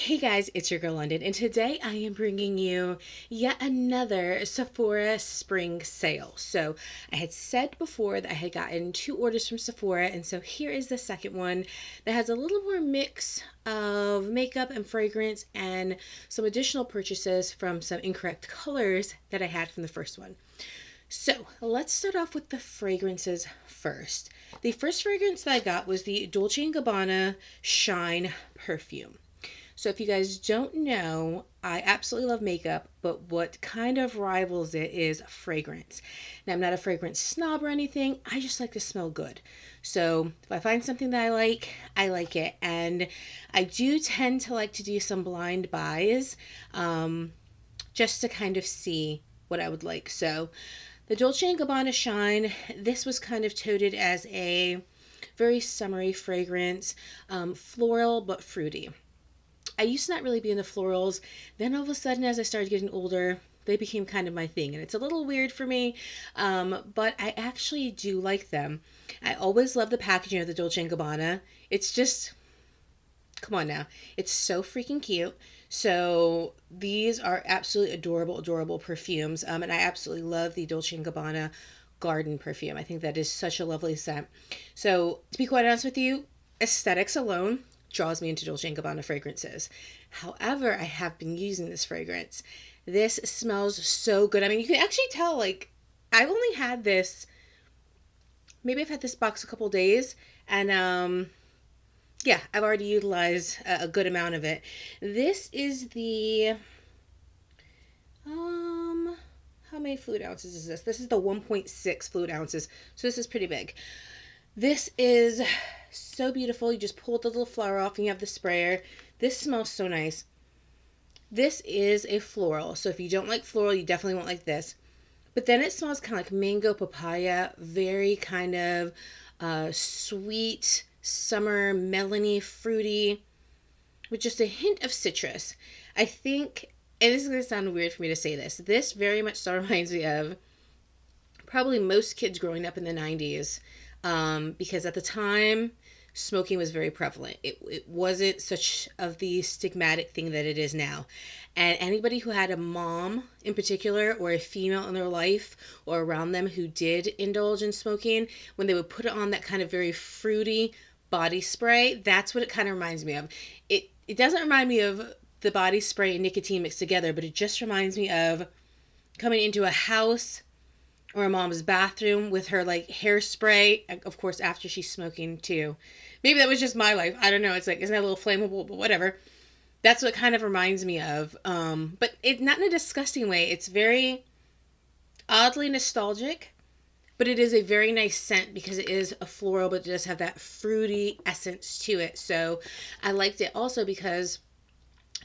Hey guys, it's your girl London, and today I am bringing you yet another Sephora Spring Sale. So I had said before that I had gotten 2 orders from Sephora, and so here is the second one that has a little more mix of makeup and fragrance and some additional purchases from some incorrect colors that I had from the first one. So let's start off with the fragrances first. The first fragrance that I got was the Dolce & Gabbana Shine perfume. So if you guys don't know, I absolutely love makeup, but what kind of rivals it is fragrance. Now, I'm not a fragrance snob or anything. I just like to smell good. So if I find something that I like it. And I do tend to like to do some blind buys just to kind of see what I would like. So the Dolce & Gabbana Shine, this was kind of touted as a very summery fragrance, floral but fruity. I used to not really be into florals. Then all of a sudden, as I started getting older, they became kind of my thing. And it's a little weird for me, but I actually do like them. I always love the packaging of the Dolce & Gabbana. It's just, come on now. It's so freaking cute. So these are absolutely adorable, adorable perfumes. And I absolutely love the Dolce & Gabbana Garden perfume. I think that is such a lovely scent. So to be quite honest with you, aesthetics alone draws me into Dolce & Gabbana fragrances. However, I have been using this fragrance. This smells so good. I mean, you can actually tell, like, I've only had this, maybe I've had this box a couple days, and yeah, I've already utilized a good amount of it. This is the, how many fluid ounces is this? This is the 1.6 fluid ounces, so this is pretty big. This is so beautiful. You just pull the little flower off and you have the sprayer. This smells so nice. This is a floral. So if you don't like floral, you definitely won't like this. But then it smells kind of like mango papaya. Very kind of sweet, summer, melony, fruity, with just a hint of citrus. I think, and this is going to sound weird for me to say this, this very much so reminds me of probably most kids growing up in the 90s. Because at the time, smoking was very prevalent. It wasn't such of the stigmatic thing that it is now. And anybody who had a mom in particular or a female in their life or around them who did indulge in smoking, when they would put on that kind of very fruity body spray, that's what it kind of reminds me of. It doesn't remind me of the body spray and nicotine mixed together, but it just reminds me of coming into a house or a mom's bathroom with her like hairspray, of course after she's smoking too. Maybe that was just my life, I don't know. It's like, isn't that a little flammable? But whatever. That's what it kind of reminds me of. But it, not in a disgusting way. It's very oddly nostalgic, but it is a very nice scent because it is a floral, but it does have that fruity essence to it. So I liked it also because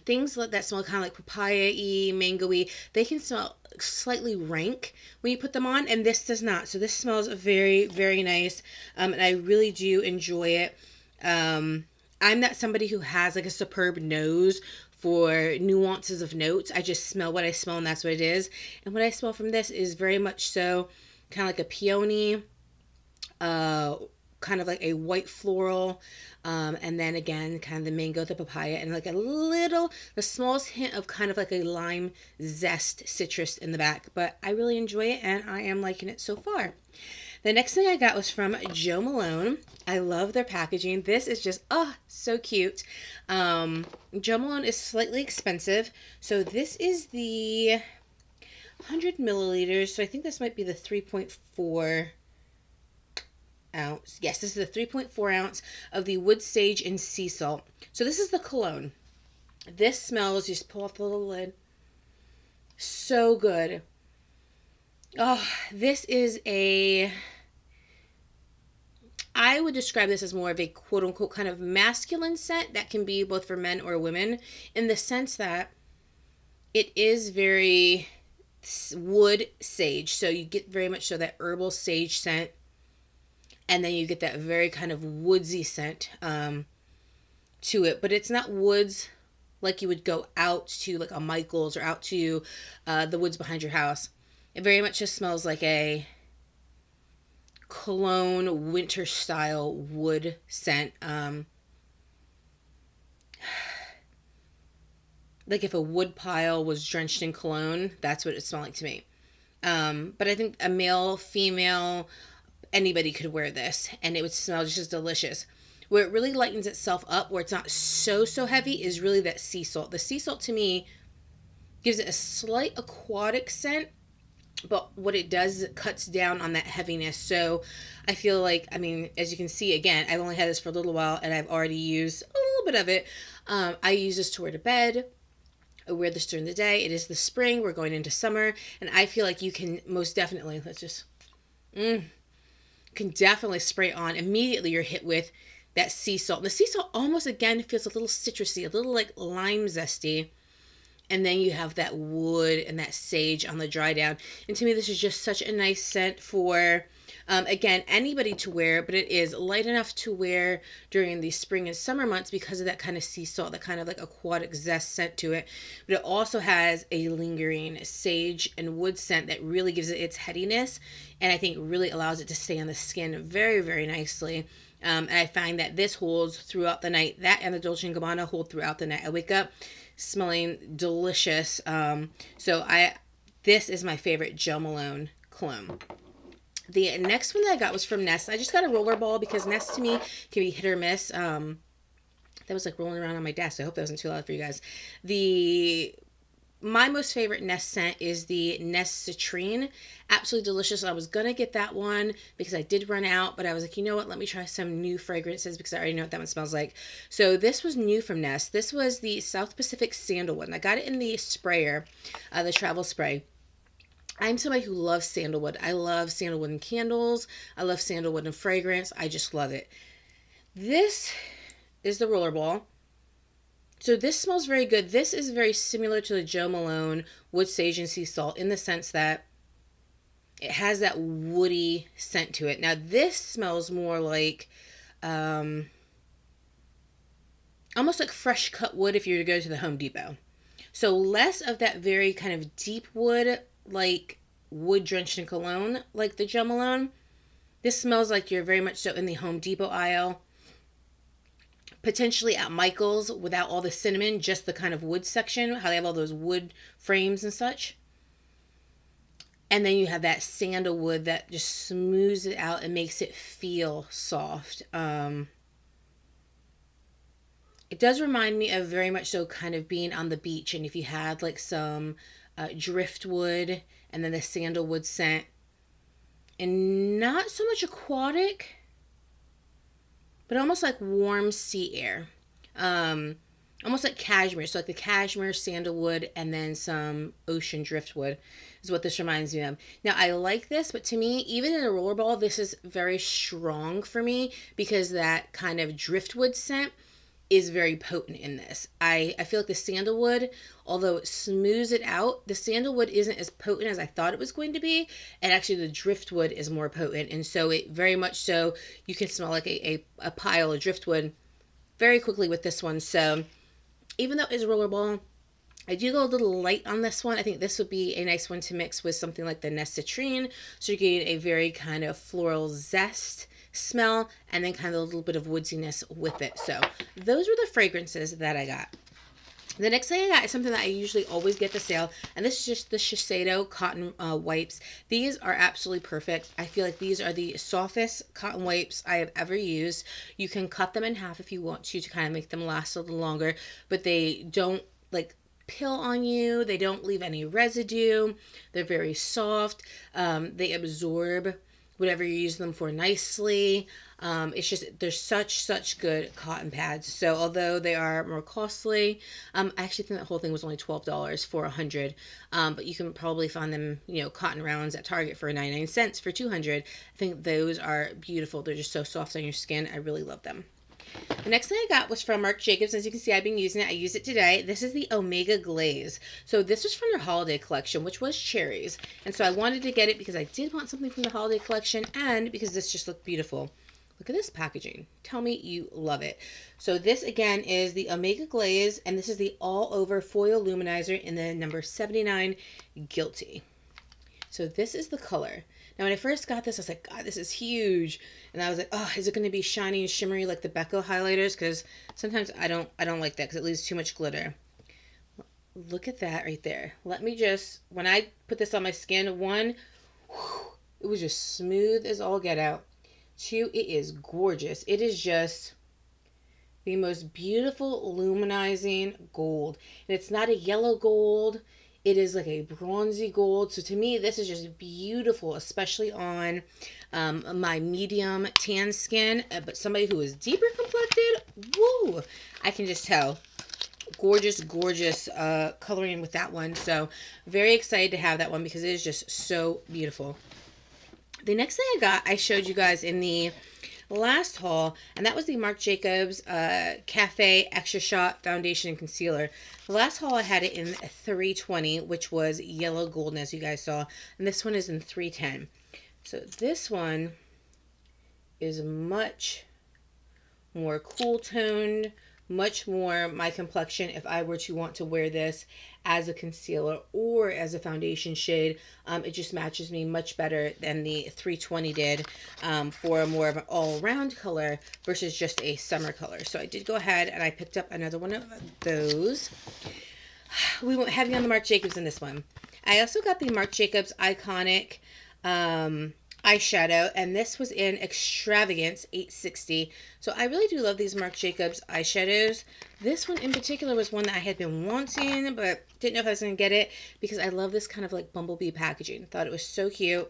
things that smell kind of like papaya-y, mango-y, they can smell slightly rank when you put them on, and this does not. So this smells very, very nice, and I really do enjoy it. I'm not somebody who has like a superb nose for nuances of notes. I just smell what I smell, and that's what it is. And what I smell from this is very much so kind of like a peony, kind of like a white floral, and then again kind of the mango, the papaya, and like a little, the smallest hint of kind of like a lime zest citrus in the back. But I really enjoy it, and I am liking it so far. The next thing I got was from Jo Malone. I love their packaging. This is just, oh, so cute. Jo Malone is slightly expensive. So this is the 100 milliliters. So I think this might be the 3.4 ounce. Yes, this is the 3.4 ounce of the wood sage and sea salt. So this is the cologne. This smells, just pull off the little lid, so good. Oh, this is I would describe this as more of a quote unquote kind of masculine scent that can be both for men or women, in the sense that it is very wood sage. So you get very much so that herbal sage scent, and then you get that very kind of woodsy scent to it. But it's not woods like you would go out to like a Michael's or out to the woods behind your house. It very much just smells like a cologne winter style wood scent. like if a wood pile was drenched in cologne, that's what it smelled like to me. But I think a male, female, anybody could wear this and it would smell just as delicious. Where it really lightens itself up, where it's not so heavy, is really that sea salt. The sea salt to me gives it a slight aquatic scent, but what it does is it cuts down on that heaviness. So I feel like, I mean, as you can see, again, I've only had this for a little while and I've already used a little bit of it. I use this to wear to bed. I wear this during the day. It is the spring. We're going into summer. And I feel like you can most definitely, can definitely spray on. Immediately you're hit with that sea salt. And the sea salt almost, again, feels a little citrusy, a little like lime zesty. And then you have that wood and that sage on the dry down. And to me, this is just such a nice scent for, again, anybody to wear, but it is light enough to wear during the spring and summer months because of that kind of sea salt, that kind of like aquatic zest scent to it. But it also has a lingering sage and wood scent that really gives it its headiness, and I think really allows it to stay on the skin very nicely. And I find that this holds throughout the night. That and the Dolce & Gabbana hold throughout the night. I wake up smelling delicious. This is my favorite Jo Malone cologne. The next one that I got was from Nest. I just got a rollerball because Nest to me can be hit or miss. That was like rolling around on my desk. I hope that wasn't too loud for you guys. My most favorite Nest scent is the Nest Citrine. Absolutely delicious. I was going to get that one because I did run out, but I was like, you know what? Let me try some new fragrances because I already know what that one smells like. So this was new from Nest. This was the South Pacific Sandalwood. And I got it in the sprayer, the travel spray. I'm somebody who loves sandalwood. I love sandalwood in candles. I love sandalwood in fragrance. I just love it. This is the rollerball. So this smells very good. This is very similar to the Jo Malone Wood Sage and Sea Salt in the sense that it has that woody scent to it. Now this smells more like almost like fresh cut wood if you were to go to the Home Depot. So less of that very kind of deep wood, like wood drenched in cologne, like the Jo Malone. This smells like you're very much so in the Home Depot aisle. Potentially at Michael's without all the cinnamon, just the kind of wood section, how they have all those wood frames and such. And then you have that sandalwood that just smooths it out and makes it feel soft. It does remind me of very much so kind of being on the beach, and if you had like some driftwood and then the sandalwood scent, and not so much aquatic, but almost like warm sea air. Almost like cashmere. So like the cashmere, sandalwood, and then some ocean driftwood is what this reminds me of. Now I like this, but to me, even in a rollerball, this is very strong for me because that kind of driftwood scent is very potent in this. I feel like the sandalwood, although it smooths it out, the sandalwood isn't as potent as I thought it was going to be. And actually the driftwood is more potent. And so it very much so, you can smell like a pile of driftwood very quickly with this one. So even though it's a rollerball, I do go a little light on this one. I think this would be a nice one to mix with something like the Nest Citrine. So you're getting a very kind of floral zest smell and then kind of a little bit of woodiness with it. So those were the fragrances that I got. The next thing I got is something that I usually always get at the sale, and this is just the Shiseido cotton wipes. These are absolutely perfect. I feel like these are the softest cotton wipes I have ever used. You can cut them in half if you want to kind of make them last a little longer, but they don't like pill on you. They don't leave any residue. They're very soft. They absorb whatever you use them for nicely. It's just, they're such good cotton pads. So although they are more costly, I actually think that whole thing was only $12 for 100. But you can probably find them, cotton rounds at Target for 99 cents for 200. I think those are beautiful. They're just so soft on your skin. I really love them. The next thing I got was from Marc Jacobs. As you can see, I've been using it. I used it today. This is the Omega Glaze. So this was from their holiday collection, which was cherries. And so I wanted to get it because I did want something from the holiday collection and because this just looked beautiful. Look at this packaging. Tell me you love it. So this again is the Omega Glaze, and this is the all over foil luminizer in the number 79 Guilty. So this is the color. Now, when I first got this, I was like, God, this is huge. And I was like, oh, is it going to be shiny and shimmery like the Becco highlighters? Because sometimes I don't like that because it leaves too much glitter. Look at that right there. Let me just, when I put this on my skin, one, whew, it was just smooth as all get out. Two, it is gorgeous. It is just the most beautiful luminizing gold. And it's not a yellow gold. It is like a bronzy gold. So to me, this is just beautiful, especially on my medium tan skin. But somebody who is deeper complected, woo, I can just tell. Gorgeous, gorgeous coloring with that one. So very excited to have that one because it is just so beautiful. The next thing I got, I showed you guys in the last haul, and that was the Marc Jacobs Cafe Extra Shot Foundation and Concealer. The last haul I had it in 320, which was yellow golden, as you guys saw, and this one is in 310. So this one is much more cool toned, much more my complexion if I were to want to wear this as a concealer or as a foundation shade. It just matches me much better than the 320 did for more of an all-around color versus just a summer color. So I did go ahead and I picked up another one of those. We went heavy on the Marc Jacobs in this one. I also got the Marc Jacobs Iconic eyeshadow, and this was in Extravagance 860. So I really do love these Marc Jacobs eyeshadows. This one in particular was one that I had been wanting, but didn't know if I was going to get it because I love this kind of like bumblebee packaging. Thought it was so cute.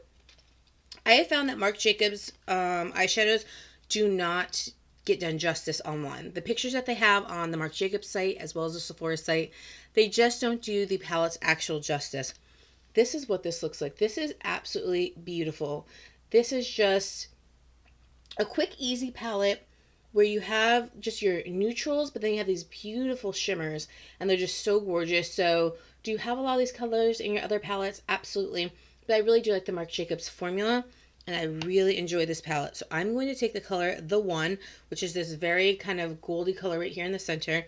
I have found that Marc Jacobs eyeshadows do not get done justice online. The pictures that they have on the Marc Jacobs site as well as the Sephora site, they just don't do the palette's actual justice. This is what this looks like. This is absolutely beautiful. This is just a quick, easy palette where you have just your neutrals, but then you have these beautiful shimmers, and they're just so gorgeous. So do you have a lot of these colors in your other palettes? Absolutely. But I really do like the Marc Jacobs formula, and I really enjoy this palette. So I'm going to take the color The One, which is this very kind of goldy color right here in the center.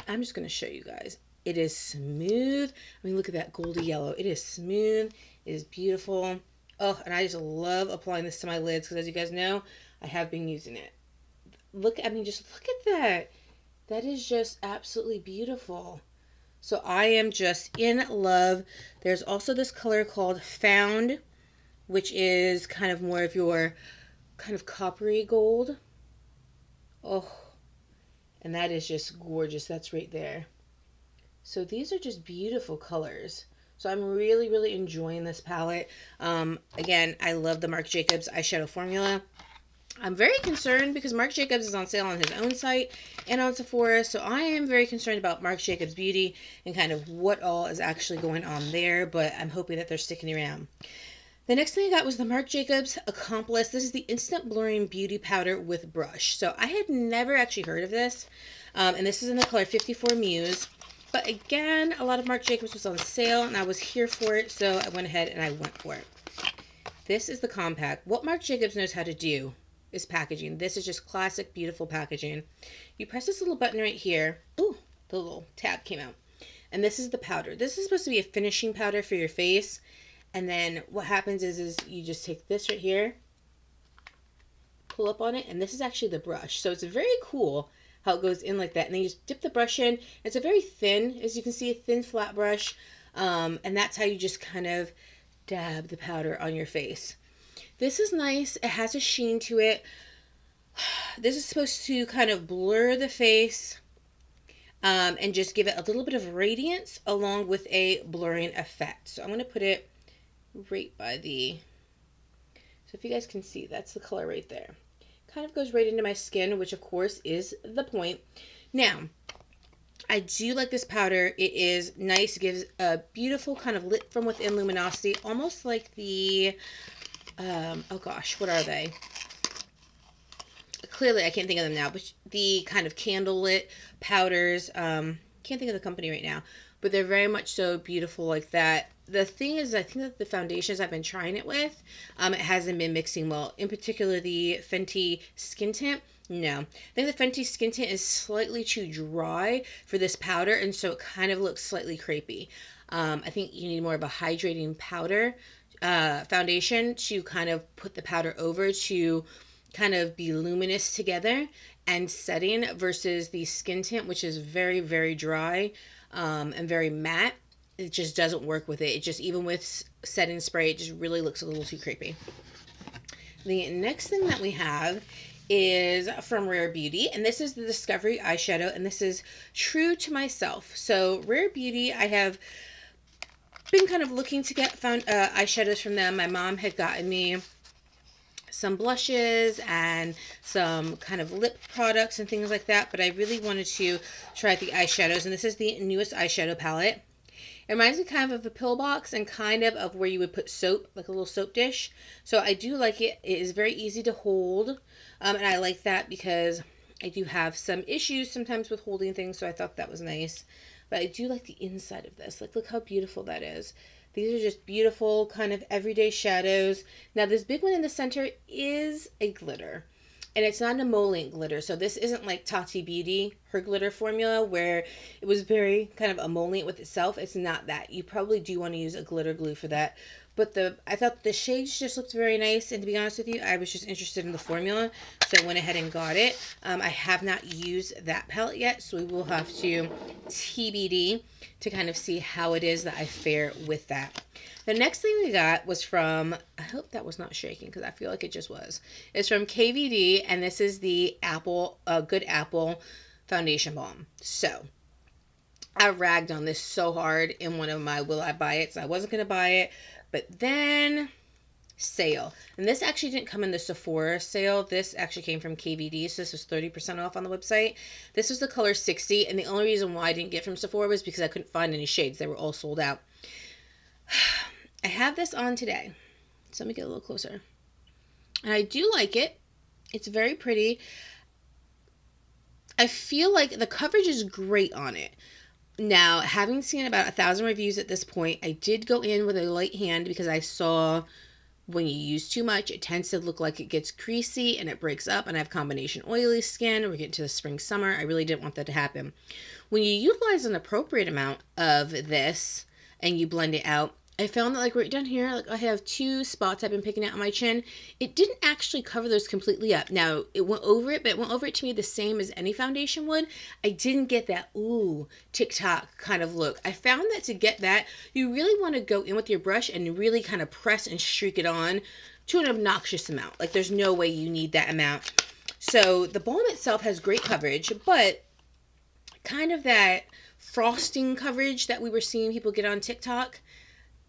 I'm just going to show you guys. It is smooth. I mean, look at that goldy yellow. It is smooth. It is beautiful. Oh, and I just love applying this to my lids because, as you guys know, I have been using it. Just look at that. That is just absolutely beautiful. So I am just in love. There's also this color called Found, which is kind of more of your kind of coppery gold. Oh, and that is just gorgeous. That's right there. So these are just beautiful colors. So I'm really, really enjoying this palette. Again, I love the Marc Jacobs eyeshadow formula. I'm very concerned because Marc Jacobs is on sale on his own site and on Sephora. So I am very concerned about Marc Jacobs Beauty and kind of what all is actually going on there. But I'm hoping that they're sticking around. The next thing I got was the Marc Jacobs Accomplice. This is the Instant Blurring Beauty Powder with Brush. So I had never actually heard of this. And this is in the color 54 Muse. But again, a lot of Marc Jacobs was on sale, and I was here for it, so I went ahead and I went for it. This is the compact. What Marc Jacobs knows how to do is packaging. This is just classic, beautiful packaging. You press this little button right here. Ooh, the little tab came out. And this is the powder. This is supposed to be a finishing powder for your face. And then what happens is you just take this right here, pull up on it, and this is actually the brush. So it's very cool how it goes in like that. And then you just dip the brush in. It's a very thin, as you can see, a thin flat brush. And that's how you just kind of dab the powder on your face. This is nice. It has a sheen to it. This is supposed to kind of blur the face and just give it a little bit of radiance along with a blurring effect. So I'm going to put it right by the... So if you guys can see, that's the color right there. Kind of goes right into my skin, which of course is the point. Now, I do like this powder. It is nice. It gives a beautiful kind of lit from within luminosity, almost like the, oh gosh, what are they? Clearly, I can't think of them now, but the kind of candle lit powders. Can't think of the company right now, but they're very much so beautiful like that. The thing is, I think that the foundations I've been trying it with, it hasn't been mixing well. In particular, the Fenty Skin Tint. No. I think the Fenty Skin Tint is slightly too dry for this powder, and so it kind of looks slightly crepey. I think you need more of a hydrating powder foundation to kind of put the powder over to kind of be luminous together and setting versus the Skin Tint, which is very, very dry. and very matte, it just doesn't work with it. It just, even with setting spray, it just really looks a little too creepy. The next thing that we have is from Rare Beauty, and this is the Discovery eyeshadow, and this is True to Myself. So Rare Beauty, I have been kind of looking to get eyeshadows from them. My mom had gotten me some blushes and some kind of lip products and things like that, but I really wanted to try the eyeshadows, and this is the newest eyeshadow palette. It reminds me kind of a pill box and kind of where you would put soap, like a little soap dish. So I do like it. It is very easy to hold, and I like that because I do have some issues sometimes with holding things, so I thought that was nice. But I do like the inside of this. Like, look how beautiful that is. These are just beautiful kind of everyday shadows. Now, this big one in the center is a glitter. And it's not an emollient glitter. So this isn't like Tati Beauty, her glitter formula, where it was very kind of emollient with itself. It's not that. You probably do want to use a glitter glue for that. But I thought the shades just looked very nice. And to be honest with you, I was just interested in the formula. So I went ahead and got it. I have not used that palette yet. So we will have to TBD to kind of see how it is that I fare with that. The next thing we got was from, I hope that was not shaking because I feel like it just was. It's from KVD, and this is the Good Apple Foundation Balm. So, I ragged on this so hard in one of my Will I Buy It. So I wasn't going to buy it, but then sale. And this actually didn't come in the Sephora sale. This actually came from KVD, so this was 30% off on the website. This was the color 60, and the only reason why I didn't get from Sephora was because I couldn't find any shades. They were all sold out. I have this on today, so let me get a little closer. And I do like it. It's very pretty. I feel like the coverage is great on it. Now, having seen about 1,000 reviews at this point, I did go in with a light hand because I saw when you use too much, it tends to look like it gets greasy and it breaks up, and I have combination oily skin. We're getting to the spring, summer. I really didn't want that to happen. When you utilize an appropriate amount of this and you blend it out, I found that like right down here, like I have 2 spots I've been picking out on my chin. It didn't actually cover those completely up. Now, it went over it, but it went over it to me the same as any foundation would. I didn't get that, ooh, TikTok kind of look. I found that to get that, you really want to go in with your brush and really kind of press and streak it on to an obnoxious amount. Like, there's no way you need that amount. So, the balm itself has great coverage, but kind of that frosting coverage that we were seeing people get on TikTok,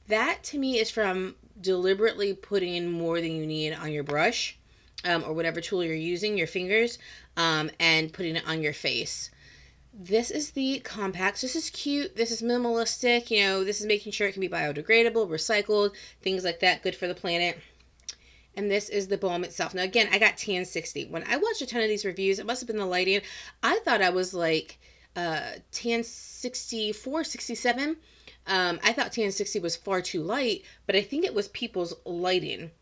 that to me is from deliberately putting more than you need on your brush, or whatever tool you're using, your fingers, and putting it on your face. This is the compact. This is cute. This is minimalistic. You know, this is making sure it can be biodegradable, recycled, things like that. Good for the planet. And this is the balm itself. Now, again, I got tan 60. When I watched a ton of these reviews, it must have been the lighting. I thought I was like tan 64, 67. I thought tan 60 was far too light, but I think it was people's lighting.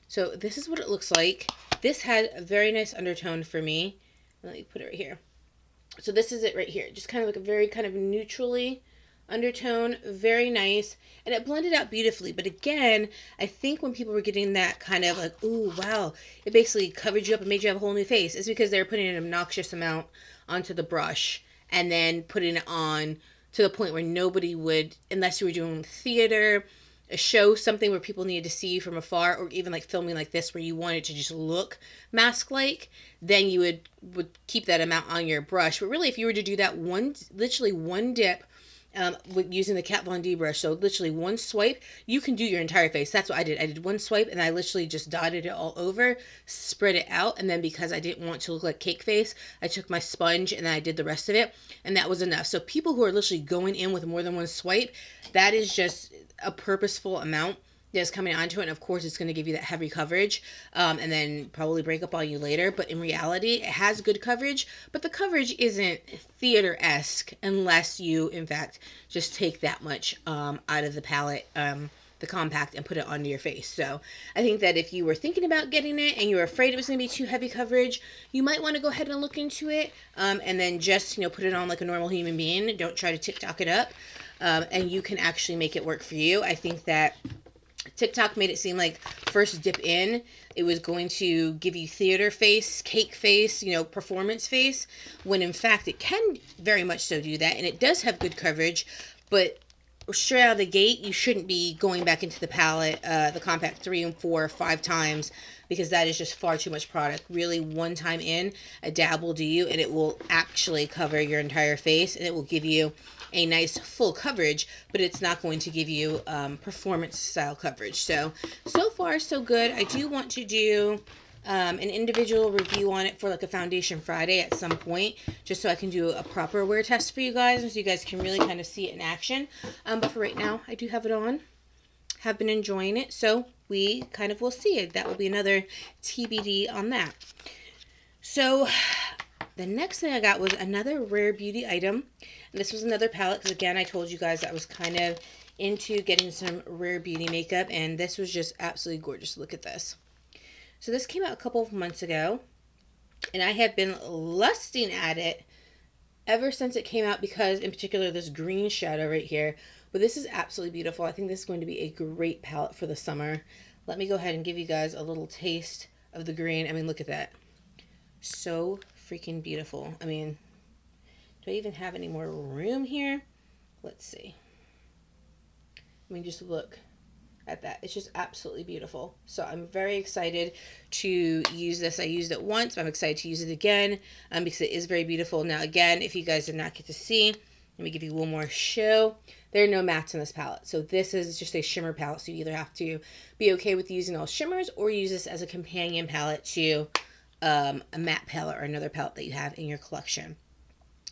So this is what it looks like. This had a very nice undertone for me. Let me put it right here. So this is it right here. Just kind of like a very kind of neutrally undertone. Very nice. And it blended out beautifully. But again, I think when people were getting that kind of like, ooh, wow, it basically covered you up and made you have a whole new face, it's because they were putting an obnoxious amount onto the brush and then putting it on to the point where nobody would, unless you were doing theater, a show, something where people needed to see you from afar, or even like filming like this where you wanted to just look mask-like, then you would keep that amount on your brush. But really, if you were to do that literally one dip, with using the Kat Von D brush, so literally one swipe, you can do your entire face. That's what I did. I did one swipe and I literally just dotted it all over, spread it out, and then because I didn't want to look like cake face, I took my sponge and then I did the rest of it, and that was enough. So people who are literally going in with more than one swipe, that is just a purposeful amount that's coming onto it, and of course it's going to give you that heavy coverage, and then probably break up on you later. But in reality, it has good coverage, but the coverage isn't theater-esque unless you in fact just take that much out of the palette, the compact, and put it onto your face. So I think that if you were thinking about getting it and you were afraid it was going to be too heavy coverage, you might want to go ahead and look into it, and then just, you know, put it on like a normal human being. Don't try to TikTok it up, and you can actually make it work for you. I think that TikTok made it seem like first dip in, it was going to give you theater face, cake face, you know, performance face, when in fact it can very much so do that, and it does have good coverage, but straight out of the gate, you shouldn't be going back into the palette, the compact 3 and 4 or 5 times, because that is just far too much product. Really, one time in, a dab will do you, and it will actually cover your entire face, and it will give you a nice full coverage, but it's not going to give you performance style coverage. So far so good. I do want to do an individual review on it for like a Foundation Friday at some point, just so I can do a proper wear test for you guys, and so you guys can really kind of see it in action. But for right now, I do have it on. Have been enjoying it, so we kind of will see it. That will be another TBD on that. So the next thing I got was another Rare Beauty item. And this was another palette, because again, I told you guys I was kind of into getting some Rare Beauty makeup, and this was just absolutely gorgeous. Look at this. So this came out a couple of months ago, and I have been lusting at it ever since it came out, because in particular this green shadow right here. But this is absolutely beautiful. I think this is going to be a great palette for the summer. Let me go ahead and give you guys a little taste of the green. I mean, look at that. So freaking beautiful. I mean, do I even have any more room here? Let's see. I mean, just look at that. It's just absolutely beautiful. So I'm very excited to use this. I used it once, but I'm excited to use it again because it is very beautiful. Now, again, if you guys did not get to see, let me give you one more show. There are no mattes in this palette. So this is just a shimmer palette. So you either have to be okay with using all shimmers or use this as a companion palette to a matte palette or another palette that you have in your collection.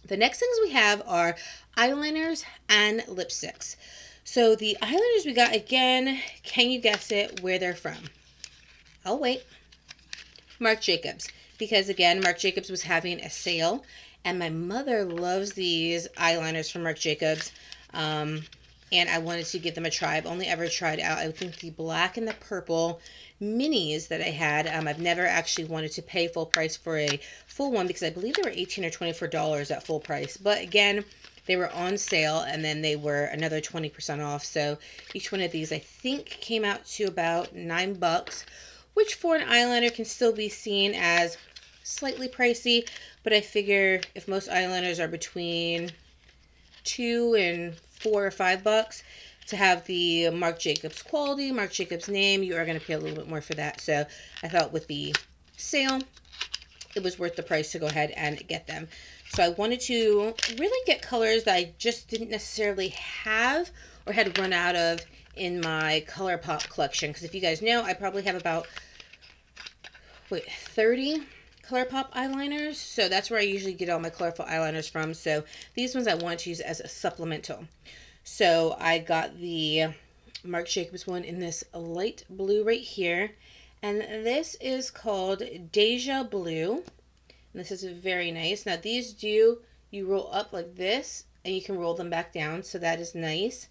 The next things we have are eyeliners and lipsticks. So the eyeliners we got, again, can you guess it, where they're from? I'll wait. Marc Jacobs. Because again, Marc Jacobs was having a sale, and my mother loves these eyeliners from Marc Jacobs. And I wanted to give them a try. I've only ever tried out, I think, the black and the purple minis that I had. I've never actually wanted to pay full price for a full one, because I believe they were $18 or $24 at full price. But again, they were on sale, and then they were another 20% off. So each one of these, I think, came out to about $9, which for an eyeliner can still be seen as slightly pricey. But I figure if most eyeliners are between $2 and $4 or $5, to have the Marc Jacobs quality, Marc Jacobs name, you are going to pay a little bit more for that. So I thought with the sale, it was worth the price to go ahead and get them. So I wanted to really get colors that I just didn't necessarily have or had run out of in my ColourPop collection. Because if you guys know, I probably have about 30 ColourPop eyeliners. So that's where I usually get all my colorful eyeliners from. So these ones I want to use as a supplemental. So I got the Marc Jacobs one in this light blue right here. And this is called Deja Blue. And this is very nice. Now these you roll up like this, and you can roll them back down. So that is nice.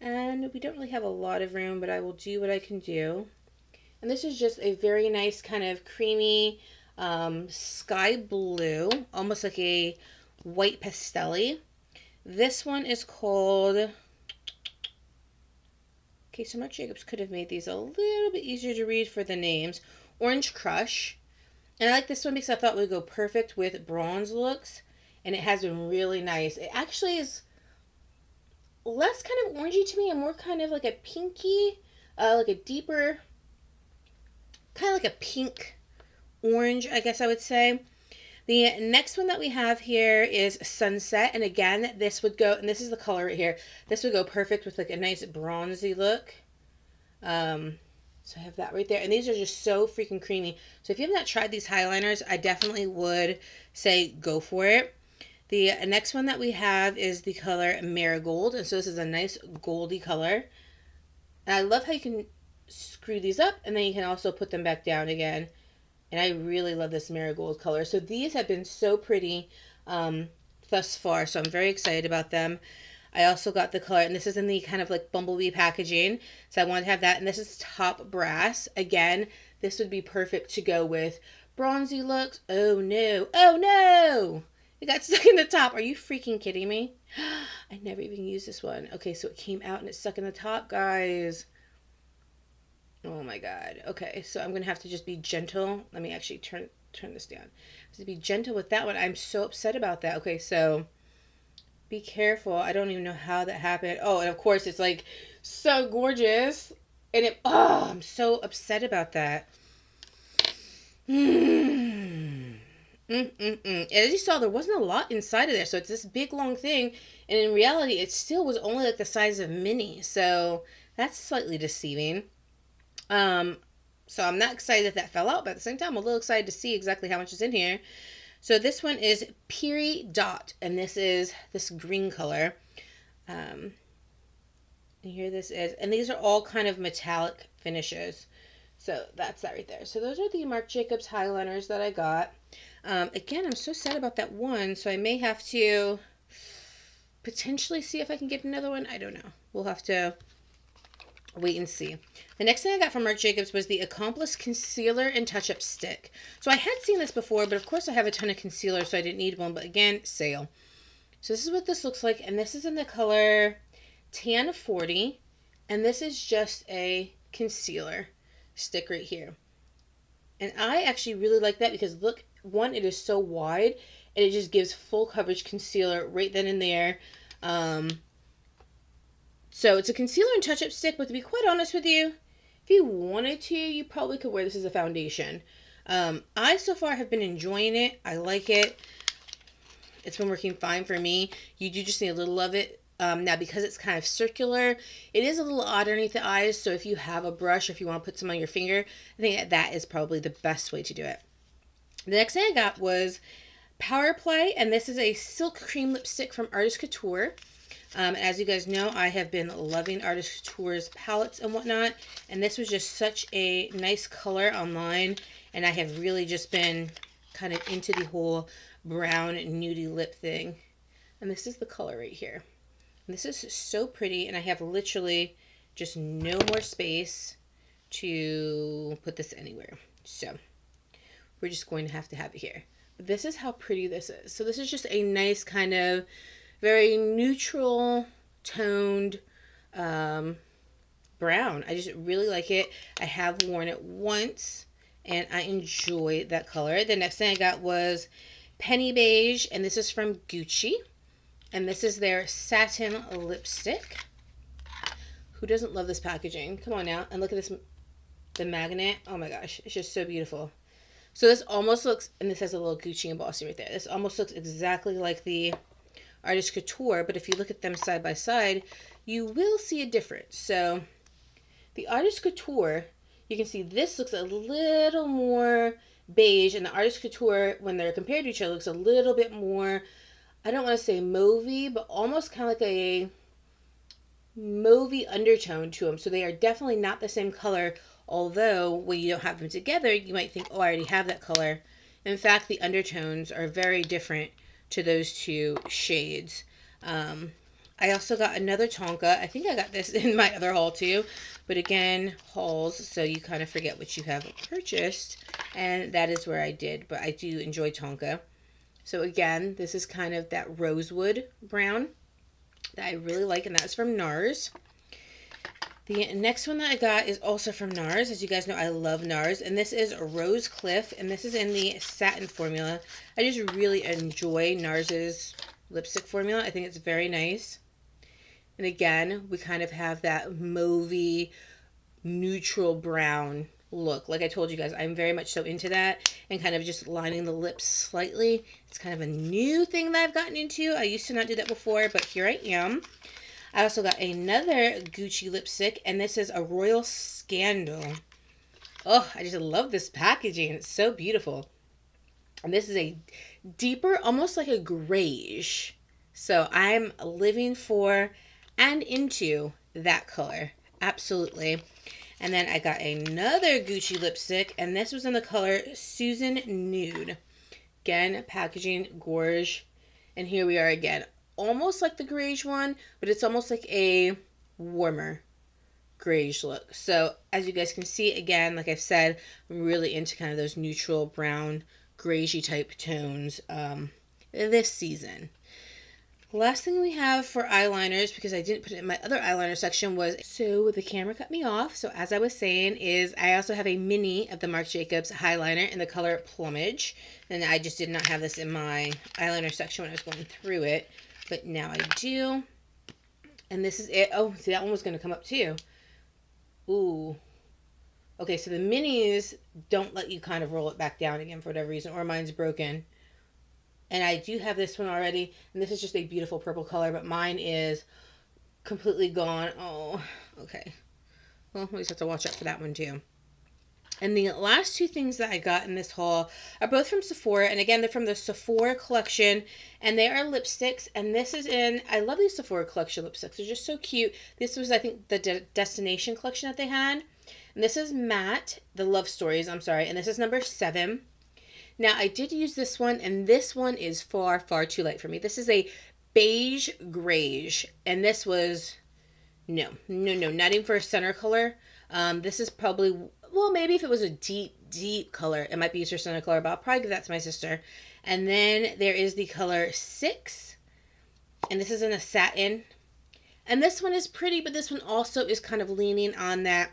And we don't really have a lot of room, but I will do what I can do. And this is just a very nice kind of creamy sky blue, almost like a white pastel-y. This one is called, okay, so Marc Jacobs could have made these a little bit easier to read for the names. Orange Crush. And I like this one because I thought it would go perfect with bronze looks. And it has been really nice. It actually is less kind of orangey to me and more kind of like a pinky, like a deeper, kind of like a pink orange, I guess I would say. The next one that we have here is Sunset. And again, this would go, and this is the color right here. This would go perfect with like a nice bronzy look. So I have that right there. And these are just so freaking creamy. So if you have not tried these highliners, I definitely would say go for it. The next one that we have is the color Marigold. And so this is a nice goldy color. And I love how you can screw these up, and then you can also put them back down again. And I really love this Marigold color. So these have been so pretty thus far. So I'm very excited about them. I also got the color, and this is in the kind of like bumblebee packaging. So I wanted to have that. And this is Top Brass. Again, this would be perfect to go with bronzy looks. Oh no. Oh no! It got stuck in the top. Are you freaking kidding me? I never even used this one. Okay, so it came out and it's stuck in the top, guys. Oh my God. Okay, so I'm gonna have to just be gentle. Let me actually turn this down. To be gentle with that one. I'm so upset about that. Okay, so be careful. I don't even know how that happened. Oh, and of course it's like so gorgeous. And I'm so upset about that. As you saw, there wasn't a lot inside of there. So it's this big long thing. And in reality, it still was only like the size of mini. So that's slightly deceiving. Um, so I'm not excited that that fell out, but at the same time, I'm a little excited to see exactly how much is in here. So this one is Peary Dot, and this is this green color. Um, and here this is, and these are all kind of metallic finishes. So that's that right there. So those are the Marc Jacobs highliners that I got. Again, I'm so sad about that one, so I may have to potentially see if I can get another one. I don't know. We'll have to wait and see. The next thing I got from Marc Jacobs was the Accomplice Concealer and Touch-Up Stick. So I had seen this before, but of course I have a ton of concealer, so I didn't need one. But again, sale. So this is what this looks like, and this is in the color Tan 40, and this is just a concealer stick right here. And I actually really like that because look, one, it is so wide, and it just gives full coverage concealer right then and there. So it's a concealer and touch-up stick, but to be quite honest with you, if you wanted to, you probably could wear this as a foundation. I so far have been enjoying it. I like it. It's been working fine for me. You do just need a little of it. Now, because it's kind of circular, it is a little odd underneath the eyes. So if you have a brush, or if you want to put some on your finger, I think that is probably the best way to do it. The next thing I got was Power Play, and this is a silk cream lipstick from Artist Couture. As you guys know, I have been loving Artist Couture's palettes and whatnot, and this was just such a nice color online, and I have really just been kind of into the whole brown nudie lip thing. And this is the color right here. And this is so pretty, and I have literally just no more space to put this anywhere. So we're just going to have it here. But this is how pretty this is. So this is just a nice kind of very neutral toned brown. I just really like it. I have worn it once, and I enjoy that color. The next thing I got was Penny Beige, and this is from Gucci. And this is their satin lipstick. Who doesn't love this packaging? Come on now. And look at this, the magnet. Oh my gosh. It's just so beautiful. So this almost looks, and this has a little Gucci embossing right there. This almost looks exactly like the Artist Couture, but if you look at them side by side, you will see a difference. So the Artist Couture, you can see this looks a little more beige, and the Artist Couture, when they're compared to each other, looks a little bit more, I don't want to say mauvey, but almost kind of like a mauvey undertone to them. So they are definitely not the same color, although when you don't have them together, you might think, oh, I already have that color. In fact, the undertones are very different to those two shades. I also got another Tonka. I think I got this in my other haul too. But again, hauls, so you kind of forget what you have purchased. And that is where I did. But I do enjoy Tonka. So again, this is kind of that rosewood brown that I really like, and that's from NARS. The next one that I got is also from NARS. As you guys know, I love NARS, and this is Rose Cliff, and this is in the satin formula. I just really enjoy NARS's lipstick formula. I think it's very nice. And again, we kind of have that mauvey, neutral brown look. Like I told you guys, I'm very much so into that, and kind of just lining the lips slightly. It's kind of a new thing that I've gotten into. I used to not do that before, but here I am. I also got another Gucci lipstick, and this is a Royal Scandal. Oh, I just love this packaging. It's so beautiful. And this is a deeper, almost like a grayish. So I'm living for and into that color. Absolutely. And then I got another Gucci lipstick, and this was in the color Susan Nude. Again, packaging, gorge. And here we are again. Almost like the grayish one, but it's almost like a warmer grayish look. So as you guys can see, again, like I've said, I'm really into kind of those neutral brown, grayishy type tones this season. Last thing we have for eyeliners, because I didn't put it in my other eyeliner section, was, so the camera cut me off. So as I was saying, is I also have a mini of the Marc Jacobs eyeliner in the color Plumage. And I just did not have this in my eyeliner section when I was going through it. But now I do. And this is it. Oh, see, that one was going to come up too. Ooh. Okay, so the minis don't let you kind of roll it back down again for whatever reason, or mine's broken. And I do have this one already, and this is just a beautiful purple color, but mine is completely gone. Oh, okay. Well, we just have to watch out for that one too. And the last two things that I got in this haul are both from Sephora, and again, they're from the Sephora collection, and they are lipsticks, and this is in, I love these Sephora collection lipsticks. They're just so cute. This was, I think, the Destination collection that they had. And this is Matte, the Love Stories, I'm sorry, and this is number 7. Now, I did use this one, and this one is far, far too light for me. This is a beige grayish, and this was, no, not even for a center color. This is probably, well, maybe if it was a deep, deep color, it might be used for center color, but I'll probably give that to my sister. And then there is the color 6, and this is in a satin. And this one is pretty, but this one also is kind of leaning on that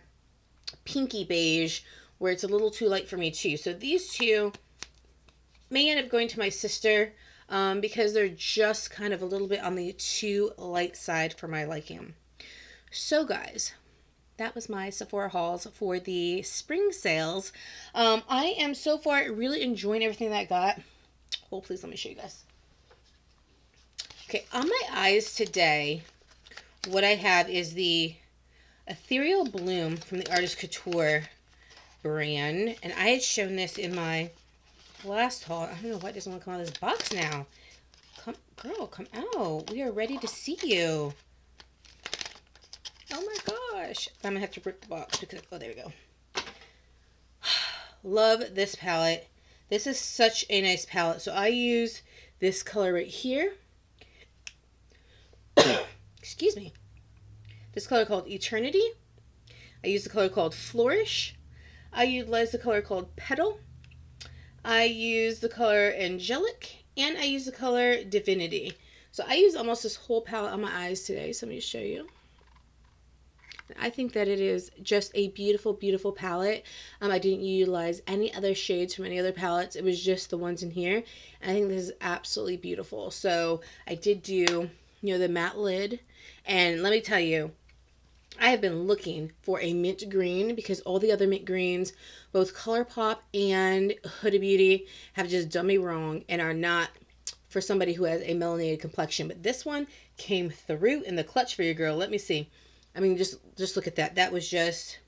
pinky beige, where it's a little too light for me too. So these two may end up going to my sister because they're just kind of a little bit on the too light side for my liking. So guys, that was my Sephora hauls for the spring sales. I am so far really enjoying everything that I got. Oh, please let me show you guys. Okay, on my eyes today, what I have is the Ethereal Bloom from the Artist Couture brand. And I had shown this in my last haul. I don't know why it doesn't want to come out of this box now. Come, girl, come out. We are ready to see you. Oh my gosh. I'm going to have to rip the box because, oh, there we go. Love this palette. This is such a nice palette. So I use this color right here. Excuse me. This color called Eternity. I use the color called Flourish. I utilize the color called Petal. I use the color Angelic, and I use the color Divinity. So I use almost this whole palette on my eyes today. So let me show you. I think that it is just a beautiful, beautiful palette. I didn't utilize any other shades from any other palettes. It was just the ones in here. And I think this is absolutely beautiful. So I did do, the matte lid. And let me tell you, I have been looking for a mint green because all the other mint greens, both ColourPop and Huda Beauty, have just done me wrong and are not for somebody who has a melanated complexion. But this one came through in the clutch for your girl. Let me see. I mean, just look at that. That was just,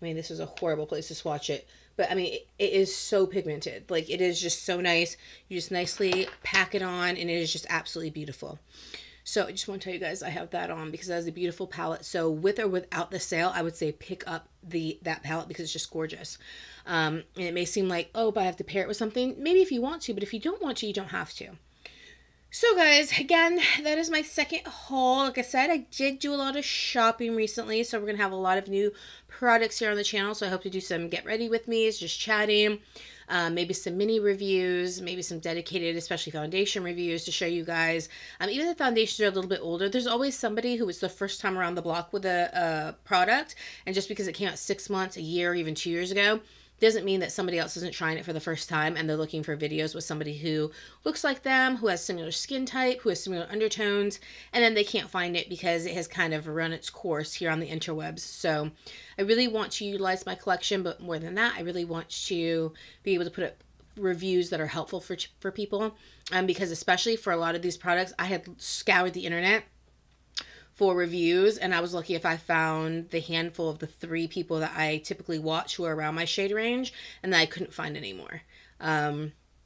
I mean, this was a horrible place to swatch it. But, I mean, it is so pigmented. Like, it is just so nice. You just nicely pack it on, and it is just absolutely beautiful. So I just want to tell you guys I have that on because that is a beautiful palette. So with or without the sale, I would say pick up that palette because it's just gorgeous. And it may seem like, oh, but I have to pair it with something. Maybe if you want to, but if you don't want to, you don't have to. So guys, again, that is my second haul. Like I said, I did do a lot of shopping recently, so we're going to have a lot of new products here on the channel. So I hope to do some get ready with me's, just chatting. Maybe some mini reviews, maybe some dedicated, especially foundation reviews to show you guys. Even the foundations are a little bit older. There's always somebody who was the first time around the block with a product, and just because it came out 6 months, a year, or even 2 years ago, doesn't mean that somebody else isn't trying it for the first time and they're looking for videos with somebody who looks like them, who has similar skin type, who has similar undertones, and then they can't find it because it has kind of run its course here on the interwebs. So I really want to utilize my collection, but more than that, I really want to be able to put up reviews that are helpful for people, because especially for a lot of these products, I had scoured the internet for reviews, and I was lucky if I found the handful of the 3 people that I typically watch who are around my shade range, and then I couldn't find any more.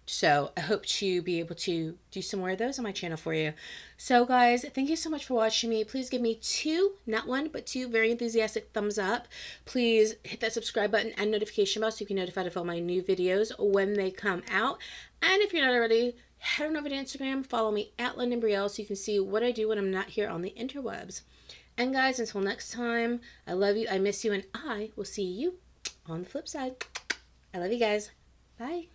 So I hope to be able to do some more of those on my channel for you. So guys, thank you so much for watching me. Please give me 2, not 1, but 2 very enthusiastic thumbs up. Please hit that subscribe button and notification bell so you can be notified of all my new videos when they come out. And if you're not already, head on over to Instagram, follow me at London Brielle so you can see what I do when I'm not here on the interwebs. And guys, until next time, I love you, I miss you, and I will see you on the flip side. I love you guys. Bye.